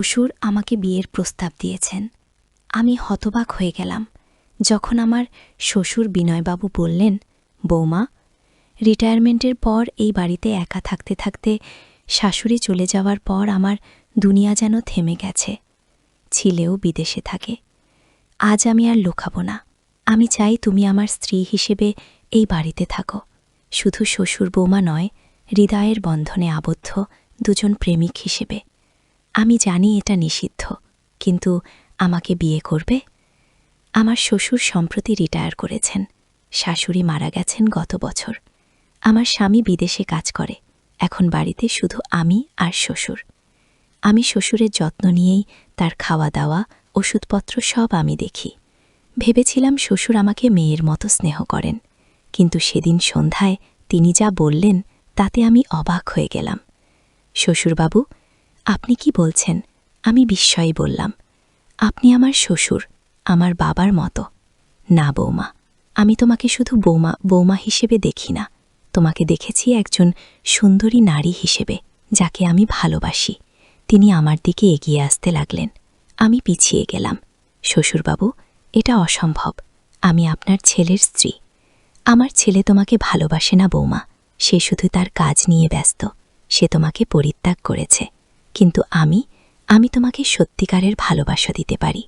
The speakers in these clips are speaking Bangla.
শ্বশুর আমাকে বিয়ের প্রস্তাব দিয়েছেন। আমি হতবাক হয়ে গেলাম যখন আমার শ্বশুর বিনয়বাবু বললেন, বৌমা, রিটায়ারমেন্টের পর এই বাড়িতে একা থাকতে থাকতে শাশুড়ি চলে যাওয়ার পর আমার দুনিয়া যেন থেমে গেছে। ছিলেও বিদেশে থাকে। আজ আমি আর লুকাবো না। আমি চাই তুমি আমার স্ত্রী হিসেবে এই বাড়িতে থাকো। শুধু শ্বশুর বৌমা নয়, হৃদয়ের বন্ধনে আবদ্ধ দুজন প্রেমিক হিসেবে। আমি জানি এটা নিষিদ্ধ, কিন্তু আমাকে বিয়ে করবে? আমার শ্বশুর সম্প্রতি রিটায়ার করেছেন। শাশুড়ি মারা গেছেন গত বছর। আমার স্বামী বিদেশে কাজ করে। এখন বাড়িতে শুধু আমি আর শ্বশুর। আমি শ্বশুরের যত্ন নিয়েই তার খাওয়া দাওয়া, ওষুধপত্র সব আমি দেখি। ভেবেছিলাম শ্বশুর আমাকে মেয়ের মতো স্নেহ করেন, কিন্তু সেদিন সন্ধ্যায় তিনি যা বললেন তাতে আমি অবাক হয়ে গেলাম। শ্বশুরবাবু, আপনি কি বলছেন? আমি বিস্ময়ে বললাম, আপনি আমার শ্বশুর, আমার বাবার মতো। না বৌমা, আমি তোমাকে শুধু বৌমা হিসেবে দেখি না, তোমাকে দেখেছি একজন সুন্দরী নারী হিসেবে, যাকে আমি ভালোবাসি। তিনি আমার দিকে এগিয়ে আসতে লাগলেন। আমি পিছিয়ে গেলাম। শ্বশুরবাবু, এটা অসম্ভব। আমি আপনার ছেলের স্ত্রী। আমার ছেলে তোমাকে ভালোবাসে না বৌমা, সে শুধু তার কাজ নিয়ে ব্যস্ত। সে তোমাকে পরিত্যাগ করেছে, কিন্তু আমি তোমাকে সত্যিকারের ভালোবাসা দিতে পারি।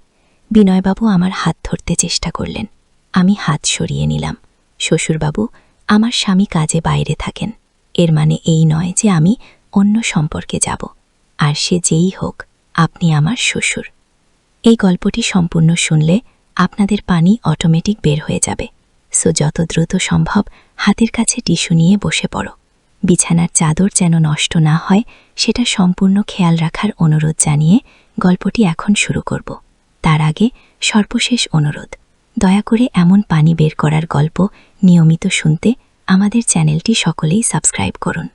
বিনয়বাবু আমার হাত ধরতে চেষ্টা করলেন। আমি হাত সরিয়ে নিলাম। শ্বশুরবাবু, আমার স্বামী কাজে বাইরে থাকেন। এর মানে এই নয় যে আমি অন্য সম্পর্কে যাব। আর সে যেই হোক, আপনি আমার শ্বশুর। এই গল্পটি সম্পূর্ণ শুনলে আপনাদের পানি অটোমেটিক বের হয়ে যাবে। সো যত দ্রুত সম্ভব হাতের কাছে টিস্যু নিয়ে বসে পড়ো। বিছানার চাদর যেন নষ্ট না হয় সেটা সম্পূর্ণ খেয়াল রাখার অনুরোধ জানিয়ে গল্পটি এখন শুরু করব। তার আগে সর্বশেষ অনুরোধ, দয়া করে এমন পানি বের করার গল্প নিয়মিত শুনতে আমাদের চ্যানেলটি সকলেই সাবস্ক্রাইব করুন।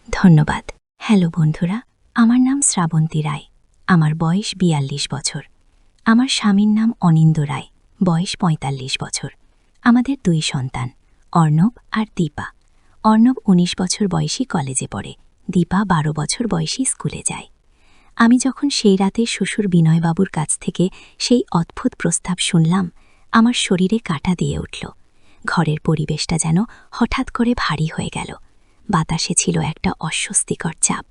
ধন্যবাদ। হ্যালো বন্ধুরা, আমার নাম শ্রাবন্তী রায়। আমার বয়স ৪২ বছর। আমার স্বামীর নাম অনিন্দ রায়, বয়স ৪৫ বছর। আমাদের ২ সন্তান, অর্ণব আর দীপা। অর্ণব ১৯ বছর বয়সী কলেজে পড়ে, দীপা ১২ বছর বয়সী স্কুলে যায়। আমি যখন সেই রাতে শ্বশুর বিনয়বাবুর কাছ থেকে সেই অদ্ভুত প্রস্তাব শুনলাম, আমার শরীরে কাঁটা দিয়ে উঠল। ঘরের পরিবেশটা যেন হঠাৎ করে ভারী হয়ে গেল। বাতাসে ছিল একটা অস্বস্তিকর চাপ।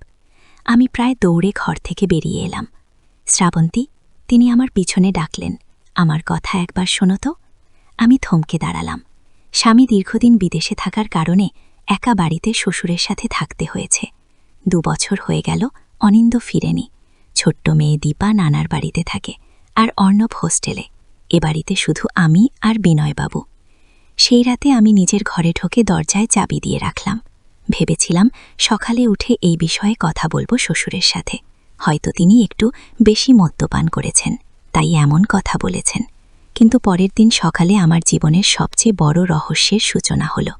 আমি প্রায় দৌড়ে ঘর থেকে বেরিয়ে এলাম। শ্রাবন্তী, তিনি আমার পিছনে ডাকলেন, আমার কথা একবার শোনো তো। আমি থমকে দাঁড়ালাম। স্বামী দীর্ঘদিন বিদেশে থাকার কারণে একা বাড়িতে শ্বশুরের সাথে থাকতে হয়েছে। ২ বছর হয়ে গেল অনিন্দ ফিরেনি। ছোট্ট মেয়ে দীপা নানার বাড়িতে থাকে, আর অর্ণব হোস্টেলে। এ বাড়িতে শুধু আমি আর বিনয়বাবু। সেই রাতে আমি নিজের ঘরে ঢোকে দরজায় চাবি দিয়ে রাখলাম। ভেবেছিলাম সকালে উঠে এই বিষয়ে কথা বলবো শ্বশুরের সাথে। হয়তো তিনি একটু বেশি মদ্যপান করেছেন, তাই এমন কথা বলেছেন। কিন্তু পরের দিন সকালে আমার জীবনের সবচেয়ে বড় রহস্যের সূচনা হলো।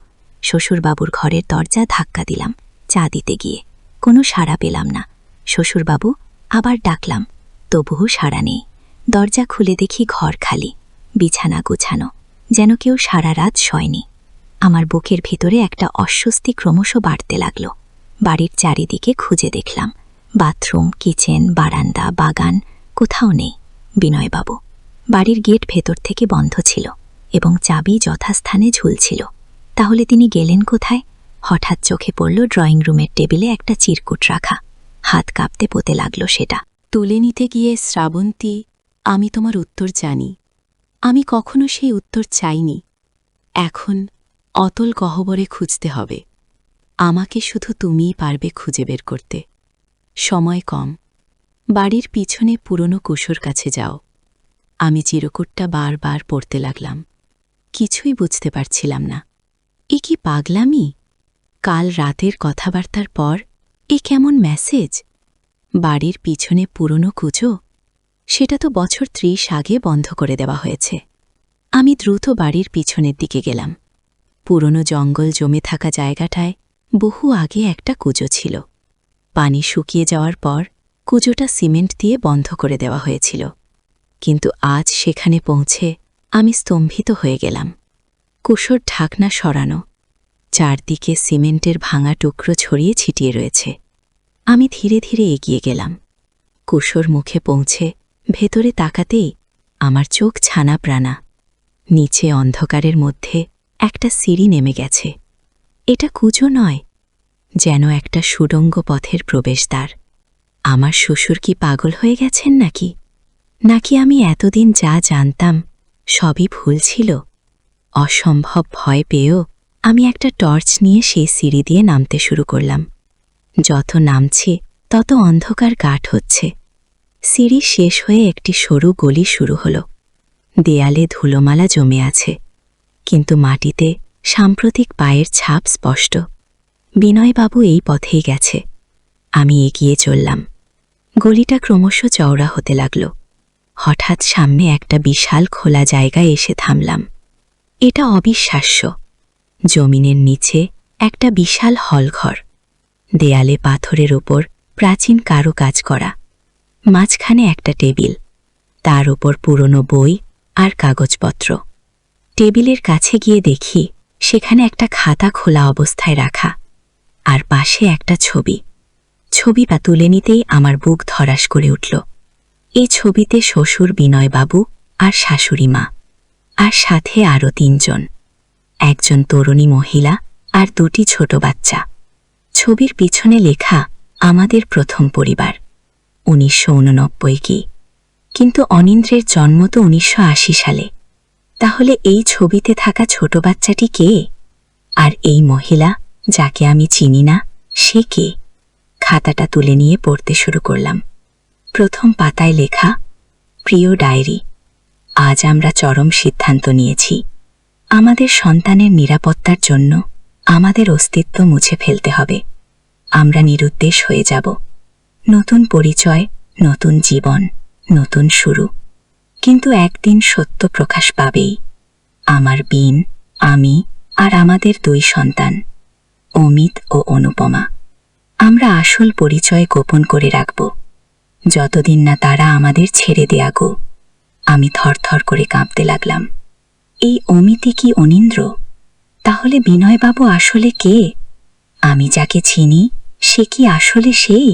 শ্বশুরবাবুর ঘরের দরজা ধাক্কা দিলাম চা দিতে গিয়ে। কোনো সাড়া পেলাম না। শ্বশুরবাবু, আবার ডাকলাম, তবুও সাড়া নেই। দরজা খুলে দেখি ঘর খালি, বিছানা গুছানো, যেন কেউ সারা রাত শয়নি। আমার বুকের ভিতরে একটা অস্বস্তি ক্রমশ বাড়তে লাগল। বাড়ির চারিদিকে খুঁজে দেখলাম, বাথরুম, কিচেন, বারান্দা, বাগান, কোথাও নেই বিনয়বাবু। বাড়ির গেট ভেতর থেকে বন্ধ ছিল এবং চাবি যথাস্থানে ঝুলছিল। তাহলে তিনি গেলেন কোথায়? হঠাৎ চোখে পড়ল ড্রয়িং রুমের টেবিলে একটা চিরকুট রাখা। হাত কাঁপতে পোতে লাগল সেটা। তুলে নিতে গিয়ে শ্রাবন্তী, আমি তোমার উত্তর জানি। আমি কখনো সেই উত্তর চাইনি। এখন অতল গহ্বরে খুঁজতে হবে। আমাকে শুধু তুমিই পারবে খুঁজে বের করতে। সময় কম। বাড়ির পিছনে পুরনো কুশোর কাছে যাও। আমি চিরকুটটা বারবার পড়তে লাগলাম। কিছুই বুঝতে পারছিলাম না। এ কি পাগলামি? কাল রাতের কথাবার্তার পর এ কেমন মেসেজ? বাড়ির পিছনে পুরনো কুচো? সেটা তো বছর ৩০ আগে বন্ধ করে দেওয়া হয়েছে। আমি দ্রুত বাড়ির পিছনের দিকে গেলাম। পুরনো জঙ্গল জমে থাকা জায়গাটায় বহু আগে একটা কুজো ছিল। পানি শুকিয়ে যাওয়ার পর কুজোটা সিমেন্ট দিয়ে বন্ধ করে দেওয়া হয়েছিল। কিন্তু আজ সেখানে পৌঁছে আমি স্তম্ভিত হয়ে গেলাম। কুশোর ঢাকনা সরানো, চারদিকে সিমেন্টের ভাঙা টুকরো ছড়িয়ে ছিটিয়ে রয়েছে। আমি ধীরে ধীরে এগিয়ে গেলাম। কুশোর মুখে পৌঁছে ভেতরে তাকাতেই আমার চোখ ছানা প্রাণা। নিচে অন্ধকারের মধ্যে একটা সিঁড়ি নেমে গেছে। এটা কুজো নয়, যেন একটা সুড়ঙ্গ পথের প্রবেশদ্বার। আমার শ্বশুর কি পাগল হয়ে গেছেন নাকি আমি এতদিন যা জানতাম সবই ভুল ছিল? অসম্ভব ভয় পেয়েও আমি একটা টর্চ নিয়ে সেই সিঁড়ি দিয়ে নামতে শুরু করলাম। যত নামছি তত অন্ধকার গাঢ় হচ্ছে। সিঁড়ি শেষ হয়ে একটি সরু গলি শুরু হল। দেয়ালে ধুলোমালা জমে আছে, কিন্তু মাটিতে সাম্প্রতিক পায়ের ছাপ স্পষ্ট। বিনয়বাবু এই পথেই গেছে। আমি এগিয়ে চললাম। গলিটা ক্রমশ চওড়া হতে লাগল। হঠাৎ সামনে একটা বিশাল খোলা জায়গায় এসে থামলাম। এটা অবিশ্বাস্য। জমিনের নিচে একটা বিশাল হলঘর। দেয়ালে পাথরের ওপর প্রাচীন কারুকাজ করা। মাঝখানে একটা টেবিল, তার ওপর পুরনো বই আর কাগজপত্র। টেবিলের কাছে গিয়ে দেখি সেখানে একটা খাতা খোলা অবস্থায় রাখা, আর পাশে একটা ছবিটা তুলে নিতেই আমার বুক ধড়াস করে উঠল। এই ছবিতে শ্বশুর বিনয়বাবু আর শাশুড়ি মা, আর সাথে আরও ৩ জন, একজন তরুণী মহিলা আর ২টি ছোট বাচ্চা। ছবির পিছনে লেখা আমাদের প্রথম পরিবার, ১৯৮৯ কি, কিন্তু অনিন্দ্রের জন্ম তো ১৯৮০ সালে। তাহলে এই ছবিতে থাকা ছোট বাচ্চাটি কে? আর এই মহিলা যাকে আমি চিনি না, সে কে? খাতাটা তুলে নিয়ে পড়তে শুরু করলাম। প্রথম পাতায় লেখা, প্রিয় ডায়েরি, আজ আমরা চরম সিদ্ধান্ত নিয়েছি। আমাদের সন্তানের নিরাপত্তার জন্য আমাদের অস্তিত্ব মুছে ফেলতে হবে। আমরা নিরুদ্দেশ হয়ে যাব। নতুন পরিচয়, নতুন জীবন, নতুন শুরু। কিন্তু একদিন সত্য প্রকাশ পাবেই। আমার বিন, আমি আর আমাদের 2 সন্তান, অমিত ও অনুপমা, আমরা আসল পরিচয় গোপন করে রাখব, যতদিন না তারা আমাদের ছেড়ে দেয়া গো। আমি থরথর করে কাঁপতে লাগলাম। এই অমিতই কি অনিন্দ্র? তাহলে বিনয়বাবু আসলে কে? আমি যাকে চিনি সে কি আসলে সেই?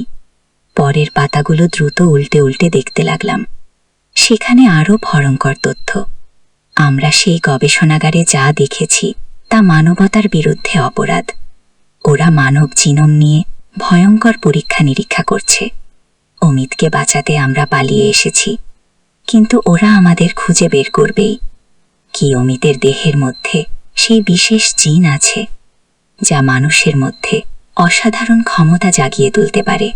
পরের পাতাগুলো দ্রুত উল্টে উল্টে দেখতে লাগলাম। সেখানে আরও ভয়ঙ্কর তথ্য। আমরা সেই গবেষণাগারে যা দেখেছি তা মানবতার বিরুদ্ধে অপরাধ। ওরা মানব জিনোম নিয়ে ভয়ঙ্কর পরীক্ষা নিরীক্ষা করছে। অমিতকে বাঁচাতে আমরা পালিয়ে এসেছি, কিন্তু ওরা আমাদের খুঁজে বের করবেই। কি অমিতের দেহের মধ্যে সেই বিশেষ জিন আছে যা মানুষের মধ্যে অসাধারণ ক্ষমতা জাগিয়ে তুলতে পারে।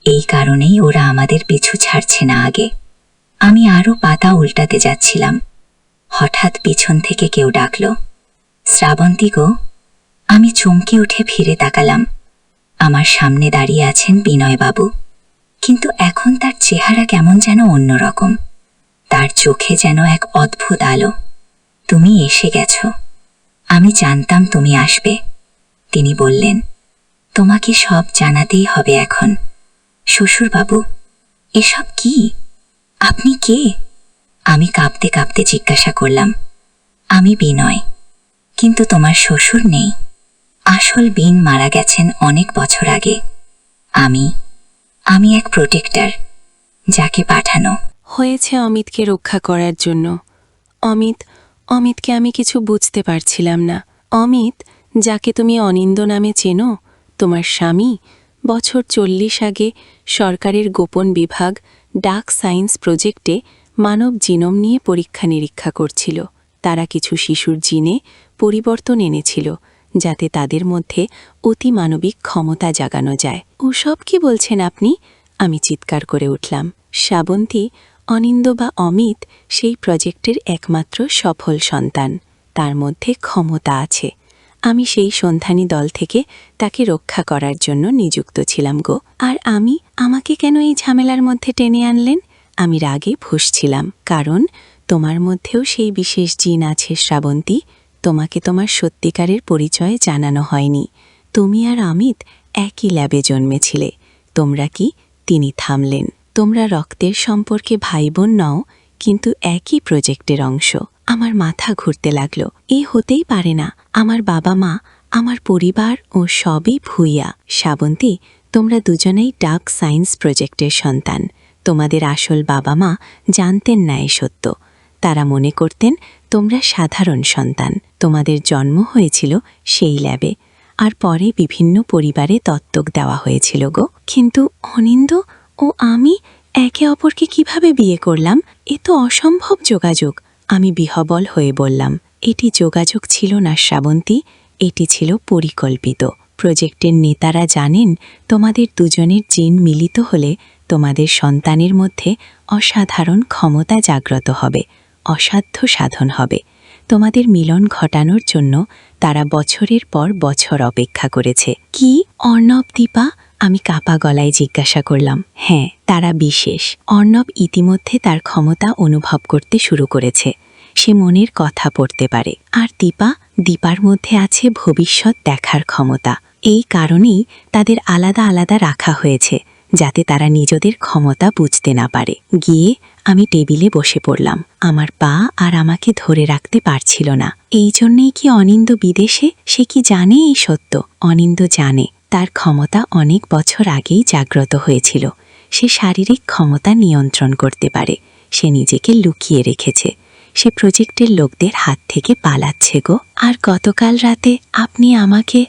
এই কারণেই ওরা আমাদের পিছু ছাড়ছে না আগে। আমি আরও পাতা উল্টাতে যাচ্ছিলাম, হঠাৎ পিছন থেকে কেউ ডাকল, শ্রাবন্তী গো। আমি চমকে উঠে ফিরে তাকালাম। আমার সামনে দাঁড়িয়ে আছেন বিনয়বাবু, কিন্তু এখন তার চেহারা কেমন যেন অন্যরকম। তার চোখে যেন এক অদ্ভুত আলো। তুমি এসে গেছ, আমি জানতাম তুমি আসবে। তিনি বললেন, তোমাকে সব জানাতেই হবে এখন। শ্বশুরবাবু, এসব কি? আপনি কে? আমি কাঁপতে কাঁপতে জিজ্ঞাসা করলাম। আমি বিনয়, কিন্তু তোমার শ্বশুর নেই। আসল বিন মারা গেছেন অনেক বছর আগে। আমি এক প্রোটেক্টর, যাকে পাঠানো হয়েছে অমিতকে রক্ষা করার জন্য। অমিতকে আমি কিছু বুঝতে পারছিলাম না। অমিত, যাকে তুমি অনিন্দ নামে চেনো, তোমার স্বামী বছর 40 আগে সরকারের গোপন বিভাগ ডাক সায়েন্স প্রজেক্টে মানব জিনোম নিয়ে পরীক্ষা নিরীক্ষা করছিল। তারা কিছু শিশুর জিনে পরিবর্তন এনেছিল, যাতে তাদের মধ্যে অতিমানবিক ক্ষমতা জাগানো যায়। ওসব কি বলছেন আপনি? আমি চিৎকার করে উঠলাম। শ্রাবন্তী, অনিন্দ বা অমিত সেই প্রজেক্টের একমাত্র সফল সন্তান। তার মধ্যে ক্ষমতা আছে। আমি সেই সন্ধানী দল থেকে তাকে রক্ষা করার জন্য নিযুক্ত ছিলাম গো। আর আমাকে কেন এই ঝামেলার মধ্যে টেনে আনলেন? আমি রাগে ফুঁসছিলাম, কারণ তোমার মধ্যেও সেই বিশেষ জিন আছে শ্রাবন্তী। তোমাকে তোমার সত্যিকারের পরিচয় জানানো হয়নি। তুমি আর অমিত একই ল্যাবে জন্মেছিলে। তোমরা কি? তিনি থামলেন। তোমরা রক্তের সম্পর্কে ভাই বোন নও, কিন্তু একই প্রজেক্টের অংশ। আমার মাথা ঘুরতে লাগল। এ হতেই পারে না। আমার বাবা মা, আমার পরিবার ও সবই ভুইয়া। শ্রাবন্তী, তোমরা দুজনেই ডাক সায়েন্স প্রজেক্টের সন্তান। তোমাদের আসল বাবা মা জানতেন না এ সত্য। তারা মনে করতেন তোমরা সাধারণ সন্তান। তোমাদের জন্ম হয়েছিল সেই ল্যাবে, আর পরে বিভিন্ন পরিবারে দত্তক দেওয়া হয়েছিল গো। কিন্তু অনিন্দ ও আমি একে অপরকে কিভাবে বিয়ে করলাম? এ তো অসম্ভব যোগাযোগ। আমি বিহবল হয়ে বললাম, এটি যোগাযোগ ছিল না শ্রাবন্তী, এটি ছিল পরিকল্পিত। প্রজেক্টের নেতারা জানেন তোমাদের দুজনের জিন মিলিত হলে তোমাদের সন্তানের মধ্যে অসাধারণ ক্ষমতা জাগ্রত হবে, অসাধ্য সাধন হবে। তোমাদের মিলন ঘটানোর জন্য তারা বছরের পর বছর অপেক্ষা করেছে। কি অর্ণব, দীপা? আমি কাপা গলায় জিজ্ঞাসা করলাম। হ্যাঁ, তারা বিশেষ। অর্ণব ইতিমধ্যে তার ক্ষমতা অনুভব করতে শুরু করেছে। সে মনের কথা পড়তে পারে। আর দীপার মধ্যে আছে ভবিষ্যৎ দেখার ক্ষমতা। এই কারণেই তাদের আলাদা আলাদা রাখা হয়েছে, যাতে তারা নিজেদের ক্ষমতা বুঝতে না পারে। গিয়ে আমি টেবিলে বসে পড়লাম। আমার পা আর আমাকে ধরে রাখতে পারছিল না। এই জন্যেই কি অনিন্দ বিদেশে? সে কি জানে এই সত্য? অনিন্দ জানে। তার ক্ষমতা অনেক বছর আগেই জাগ্রত হয়েছিল। সে শারীরিক ক্ষমতা নিয়ন্ত্রণ করতে পারে। সে নিজেকে লুকিয়ে রেখেছে। সে প্রজেক্টের লোকদের হাত থেকে পালাচ্ছে গো। আর গতকাল রাতে আপনি আমাকে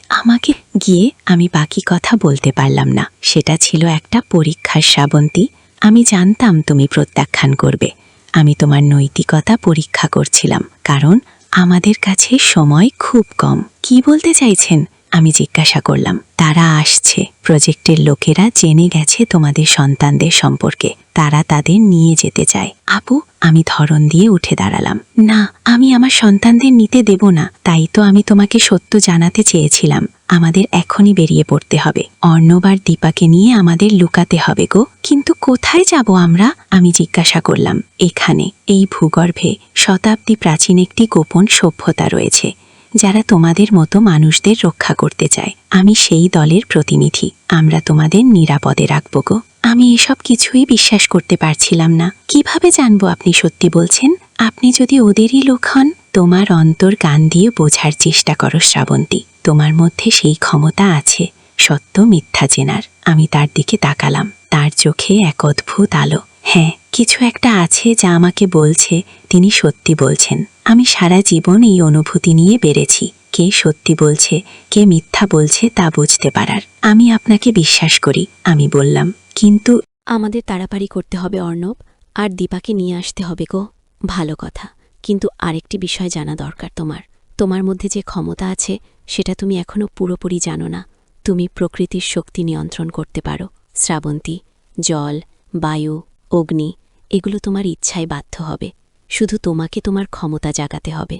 গিয়ে আমি বাকি কথা বলতে পারলাম না। সেটা ছিল একটা পরীক্ষার, শ্রাবন্তী। আমি জানতাম তুমি প্রত্যাখ্যান করবে। আমি তোমার নৈতিকতা পরীক্ষা করছিলাম, কারণ আমাদের কাছে সময় খুব কম। কি বলতে চাইছেন? আমি জিজ্ঞাসা করলাম। তারা আসছে। প্রজেক্টের লোকেরা জেনে গেছে তোমাদের সন্তানদের সম্পর্কে। তারা তাদের নিয়ে যেতে চায়। আপু, আমি ধরন দিয়ে উঠে দাঁড়ালাম। না, আমি আমার সন্তানদের নিতে দেব না। তাই তো আমি তোমাকে সত্য জানাতে চেয়েছিলাম। আমাদের এখনই বেরিয়ে পড়তে হবে। অর্ণব আর দীপাকে নিয়ে আমাদের লুকাতে হবে গো। কিন্তু কোথায় যাব আমরা? আমি জিজ্ঞাসা করলাম। এখানে, এই ভূগর্ভে শতাব্দী প্রাচীন একটি গোপন সভ্যতা রয়েছে, যারা তোমাদের মতো মানুষদের রক্ষা করতে চায়। আমি সেই দলের প্রতিনিধি। আমরা তোমাদের নিরাপদে রাখব গো। আমি এসব কিছুই বিশ্বাস করতে পারছিলাম না। কিভাবে জানবো আপনি সত্যি বলছেন? আপনি যদি ওদেরই লোক হন। তোমার অন্তর কান দিয়ে বোঝার চেষ্টা করো শ্রাবন্তী। তোমার মধ্যে সেই ক্ষমতা আছে সত্য মিথ্যা চেনার। আমি তার দিকে তাকালাম। তার চোখে এক অদ্ভুত আলো। হ্যাঁ, কিছু একটা আছে যা আমাকে বলছে তিনি সত্যি বলছেন। আমি সারা জীবন এই অনুভূতি নিয়ে বেড়েছি। কে সত্যি বলছে, কে মিথ্যা বলছে তা বুঝতে পারার। আমি আপনাকে বিশ্বাস করি, আমি বললাম। কিন্তু আমাদের তাড়াতাড়ি করতে হবে অর্ণব, আর দীপাকে নিয়ে আসতে হবে গো। ভালো কথা, কিন্তু আরেকটি বিষয় জানা দরকার তোমার। তোমার মধ্যে যে ক্ষমতা আছে সেটা তুমি এখনও পুরোপুরি জানো না। তুমি প্রকৃতির শক্তি নিয়ন্ত্রণ করতে পারো। শ্রাবন্তী, জল, বায়ু, অগ্নি, এগুলো তোমার ইচ্ছায় বাধ্য হবে। শুধু তোমাকে তোমার ক্ষমতা জাগাতে হবে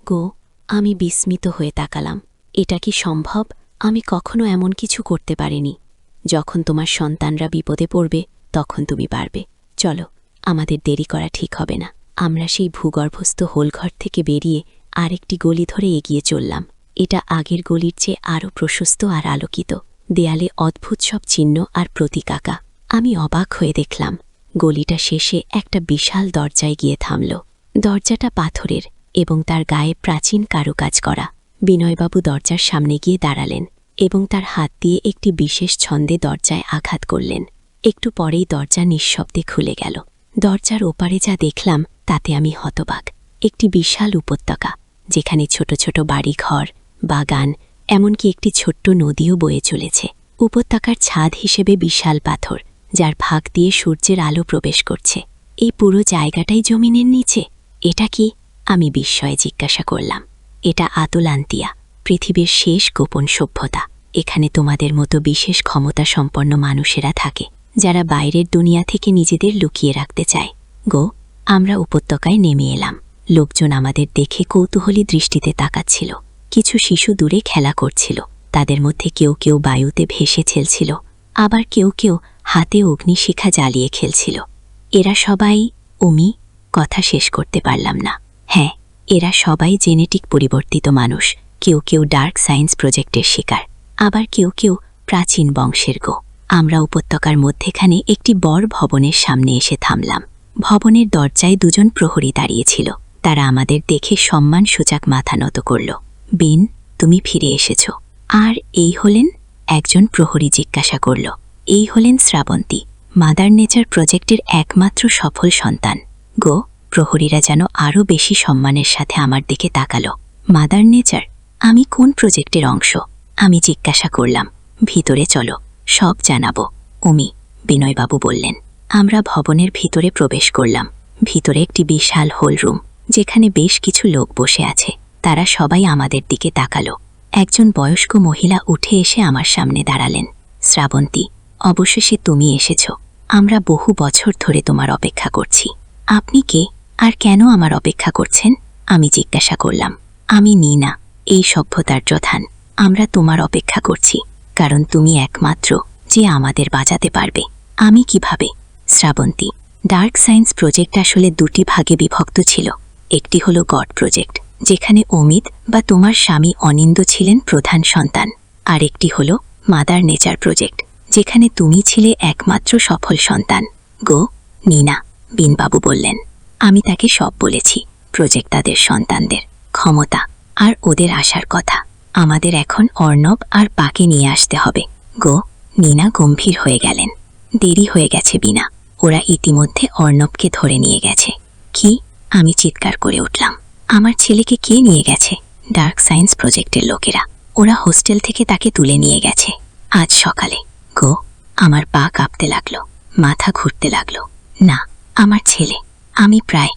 গো। আমি বিস্মিত হয়ে তাকালাম। এটা কি সম্ভব? আমি কখনো এমন কিছু করতে পারিনি। যখন তোমার সন্তানরা বিপদে পড়বে তখন তুমি পারবে। চলো, আমাদের দেরি করা ঠিক হবে না। আমরা সেই ভূগর্ভস্থ হোলঘর থেকে বেরিয়ে আরেকটি গলি ধরে এগিয়ে চললাম। এটা আগের গলির চেয়ে আরও প্রশস্ত আর আলোকিত। দেয়ালে অদ্ভুত সব চিহ্ন আর প্রতীক আঁকা। আমি অবাক হয়ে দেখলাম, গলিটা শেষে একটা বিশাল দরজায় গিয়ে থামল। দরজাটা পাথরের এবং তার গায়ে প্রাচীন কারুকাজ করা। বিনয়বাবু দরজার সামনে গিয়ে দাঁড়ালেন এবং তার হাত দিয়ে একটি বিশেষ ছন্দে দরজায় আঘাত করলেন। একটু পরেই দরজা নিঃশব্দে খুলে গেল। দরজার ওপারে যা দেখলাম তাতে আমি হতবাক। একটি বিশাল উপত্যকা, যেখানে ছোট ছোট বাড়িঘর, বাগান, এমনকি একটি ছোট্ট নদীও বয়ে চলেছে। উপত্যকার ছাদ হিসেবে বিশাল পাথর, যার ফাঁক দিয়ে সূর্যের আলো প্রবেশ করছে। এই পুরো জায়গাটাই জমিনের নিচে। এটা কি? আমি বিস্ময়ে জিজ্ঞাসা করলাম। এটা আতলান্তিয়া, পৃথিবীর শেষ গোপন সভ্যতা। এখানে তোমাদের মতো বিশেষ ক্ষমতা সম্পন্ন মানুষেরা থাকে, যারা বাইরের দুনিয়া থেকে নিজেদের লুকিয়ে রাখতে চায় গো। আমরা উপত্যকায় নেমে এলাম। লোকজন আমাদের দেখে কৌতূহলী দৃষ্টিতে তাকাচ্ছিল। কিছু শিশু দূরে খেলা করছিল। তাদের মধ্যে কেউ কেউ বায়ুতে ভেসে খেলছিল, আবার কেউ কেউ হাতে অগ্নিশিখা জ্বালিয়ে খেলছিল। এরা সবাই কথা শেষ করতে পারলাম না। হ্যাঁ, এরা সবাই জেনেটিক পরিবর্তিত মানুষ। কেউ কেউ ডার্ক সায়েন্স প্রজেক্টের শিকার, আবার কেউ কেউ প্রাচীন বংশের গো। আমরা উপত্যকার মধ্যেখানে একটি বড় ভবনের সামনে এসে থামলাম। ভবনের দরজায় দুজন প্রহরী দাঁড়িয়েছিল। তারা আমাদের দেখে সম্মানসূচক মাথা নত করল। বেন, তুমি ফিরে এসেছ। আর এই হলেন? একজন প্রহরী জিজ্ঞাসা করল। এই হলেন শ্রাবন্তী, মাদার নেচার প্রজেক্টের একমাত্র সফল সন্তান। গো, প্রহরীরা যেন আরও বেশি সম্মানের সাথে আমার দিকে তাকালো। মাদার নেচার, আমি কোন প্রজেক্টের অংশ? আমি জিজ্ঞাসা করলাম। ভিতরে চলো, সব জানাবো। বিনয়বাবু বললেন। আমরা ভবনের ভিতরে প্রবেশ করলাম। ভিতরে একটি বিশাল হোল রুম, যেখানে বেশ কিছু লোক বসে আছে। তারা সবাই আমাদের দিকে তাকালো। একজন বয়স্ক মহিলা উঠে এসে আমার সামনে দাঁড়ালেন। শ্রাবন্তী, অবশেষে তুমি এসেছ। আমরা বহু বছর ধরে তোমার অপেক্ষা করছি। আপনি কে, আর কেন আমার অপেক্ষা করছেন? আমি জিজ্ঞাসা করলাম। আমি নীনা, এই সভ্যতার প্রধান। আমরা তোমার অপেক্ষা করছি, কারণ তুমি একমাত্র যে আমাদের বাঁচাতে পারবে। আমি কিভাবে? শ্রাবন্তী, ডার্ক সায়েন্স প্রজেক্ট আসলে দুটি ভাগে বিভক্ত ছিল। একটি হলো গড প্রজেক্ট, যেখানে অমিত বা তোমার স্বামী অনিন্দ ছিলেন প্রধান সন্তান। আর একটি হলো মাদার নেচার প্রজেক্ট, যেখানে তুমি ছিলে একমাত্র সফল সন্তান। গো, নীনা, বিনবাবু বললেন। আমি তাকে সব বলেছি, প্রজেক্ট তাদের সন্তানদের ক্ষমতা আর ওদের আসার কথা। আমাদের এখন অর্ণব আর পাকে নিয়ে আসতে হবে। গো, নীনা গম্ভীর হয়ে গেলেন। দেরি হয়ে গেছে বিনা, ওরা ইতিমধ্যে অর্ণবকে ধরে নিয়ে গেছে। কি? আমি চিৎকার করে উঠলাম। আমার ছেলেকে কে নিয়ে গেছে? ডার্ক সায়েন্স প্রজেক্টের লোকেরা। ওরা হোস্টেল থেকে তাকে তুলে নিয়ে গেছে আজ সকালে। গো, আমার পা কাঁপতে লাগলো, মাথা ঘুরতে লাগলো। না, আমার ছেলে। আমি প্রায়